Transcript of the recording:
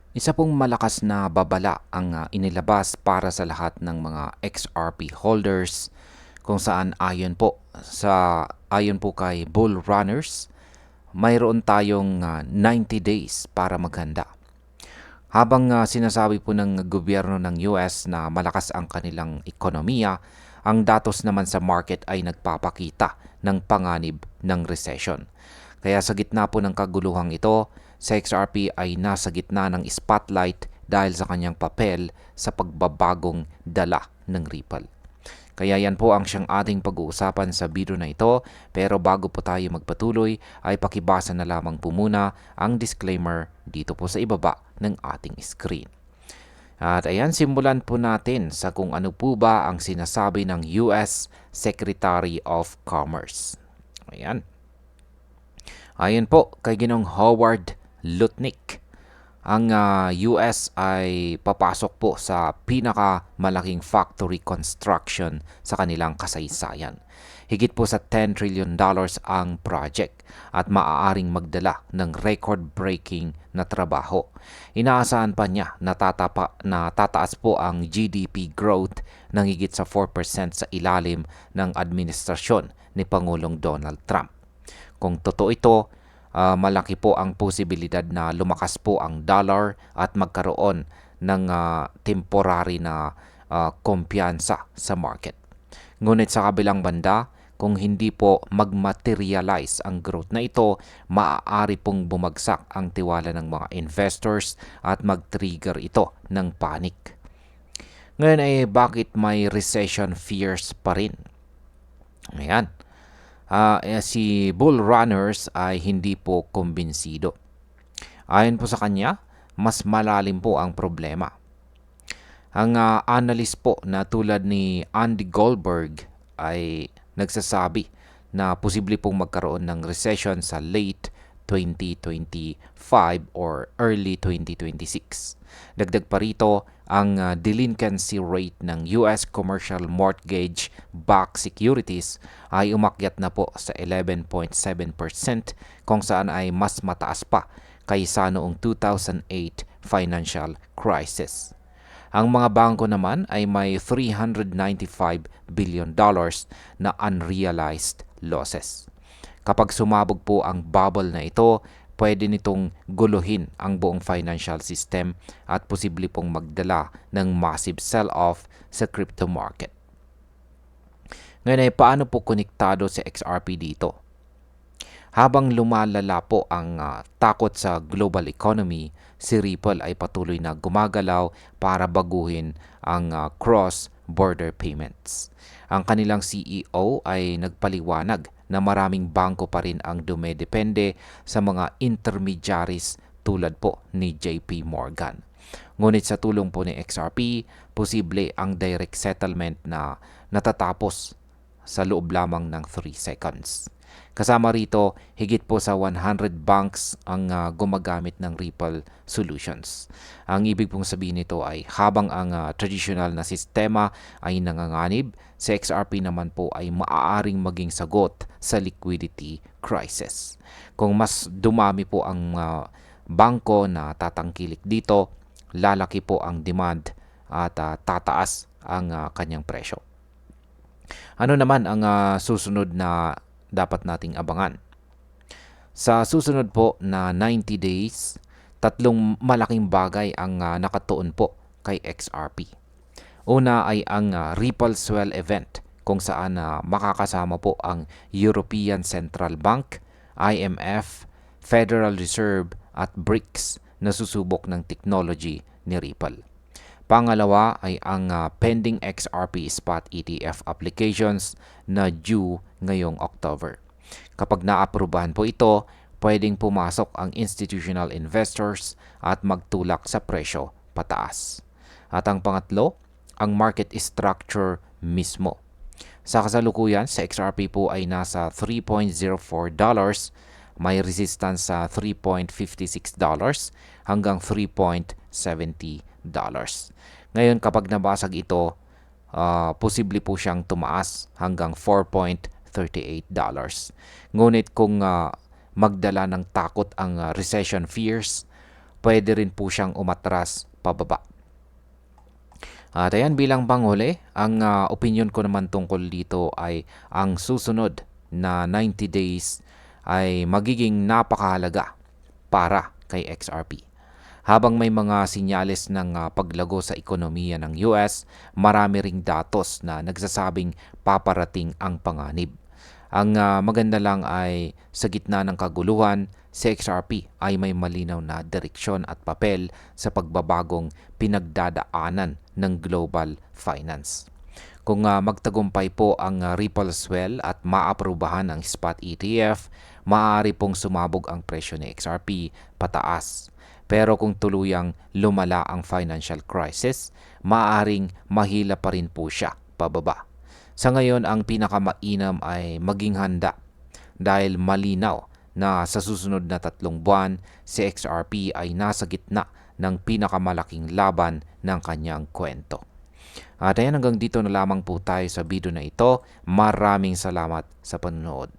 Isa pong malakas na babala ang inilabas para sa lahat ng mga XRP holders kung saan ayon po kay Bull Runners, mayroon tayong 90 days para maghanda. Habang sinasabi po ng gobyerno ng US na malakas ang kanilang ekonomiya, ang datos naman sa market ay nagpapakita ng panganib ng recession. Kaya sa gitna po ng kaguluhang ito, sa XRP ay nasa gitna ng spotlight dahil sa kanyang papel sa pagbabagong dala ng Ripple. Kaya yan po ang siyang ating pag-uusapan sa video na ito. Pero bago po tayo magpatuloy ay pakibasa na lamang po muna ang disclaimer dito po sa ibaba ng ating screen. At ayan, simulan po natin sa kung ano po ba ang sinasabi ng US Secretary of Commerce. Ayan. Ayon po kay Ginong Howard Lutnick, ang US ay papasok po sa pinakamalaking factory construction sa kanilang kasaysayan. Higit po sa $10 trillion ang project at maaaring magdala ng record-breaking na trabaho. Inaasahan pa niya na tataas po ang GDP growth ng higit sa 4% sa ilalim ng administrasyon ni Pangulong Donald Trump. Kung totoo ito, malaki po ang posibilidad na lumakas po ang dollar at magkaroon ng temporary na kumpiyansa sa market. Ngunit sa kabilang banda, kung hindi po magmaterialize ang growth na ito, maaari pong bumagsak ang tiwala ng mga investors at mag-trigger ito ng panic. Ngayon ay bakit may recession fears pa rin? Ayan. Si Bull Runners ay hindi po kumbinsido. Ayon po sa kanya, mas malalim po ang problema. Ang analyst po na tulad ni Andy Goldberg ay nagsasabi na posible pong magkaroon ng recession sa late 2025 or early 2026. Dagdag pa rito, ang delinquency rate ng US commercial mortgage-backed securities ay umakyat na po sa 11.7% kung saan ay mas mataas pa kaysa noong 2008 financial crisis. Ang mga bangko naman ay may $395 billion na unrealized losses. Kapag sumabog po ang bubble na ito, pwede nitong guluhin ang buong financial system at posible pong magdala ng massive sell-off sa crypto market. Ngayon ay paano po konektado si XRP dito? Habang lumalala po ang takot sa global economy, si Ripple ay patuloy na gumagalaw para baguhin ang cross-border payments. Ang kanilang CEO ay nagpaliwanag na maraming bangko pa rin ang dumedepende sa mga intermediaries tulad po ni JP Morgan. Ngunit sa tulong po ni XRP, posible ang direct settlement na natatapos sa loob lamang ng 3 seconds. Kasama rito, higit po sa 100 banks ang gumagamit ng Ripple solutions. Ang ibig pong sabihin nito ay habang ang traditional na sistema ay nanganganib, sa XRP naman po ay maaaring maging sagot sa liquidity crisis. Kung mas dumami po ang bangko na tatangkilik dito, lalaki po ang demand at tataas ang kanyang presyo. Ano naman ang susunod na dapat nating abangan? Sa susunod po na 90 days, tatlong malaking bagay ang nakatuon po kay XRP. Una ay ang Ripple Swell event kung saan makakasama po ang European Central Bank, IMF, Federal Reserve at BRICS na susubok ng technology ni Ripple. Pangalawa ay ang pending XRP spot ETF applications na due ngayong October. Kapag naaprubahan po ito, pwedeng pumasok ang institutional investors at magtulak sa presyo pataas. At ang pangatlo, ang market structure mismo. Sa kasalukuyan, sa XRP po ay nasa $3.04, may resistance sa $3.56 hanggang $3.70. Ngayon kapag nabasag ito, posible po siyang tumaas hanggang $4.38. Ngunit kung magdala ng takot ang recession fears, pwede rin po siyang umatras pababa. At ayan, bilang panghuli, ang opinion ko naman tungkol dito ay ang susunod na 90 days ay magiging napakahalaga para kay XRP. Habang may mga sinyales ng paglago sa ekonomiya ng US, marami ring datos na nagsasabing paparating ang panganib. Ang maganda lang ay sa gitna ng kaguluhan, si XRP ay may malinaw na direksyon at papel sa pagbabagong pinagdadaanan ng global finance. Kung magtagumpay po ang Ripple Swell at maaprubahan ang spot ETF, maaari pong sumabog ang presyo ni XRP pataas. Pero kung tuluyang lumala ang financial crisis, maaaring mahila pa rin po siya pababa. Sa ngayon, ang pinakamainam ay maging handa dahil malinaw na sa susunod na 3 buwan, si XRP ay nasa gitna ng pinakamalaking laban ng kanyang kwento. At ayan, hanggang dito na lamang po tayo sa video na ito. Maraming salamat sa panonood.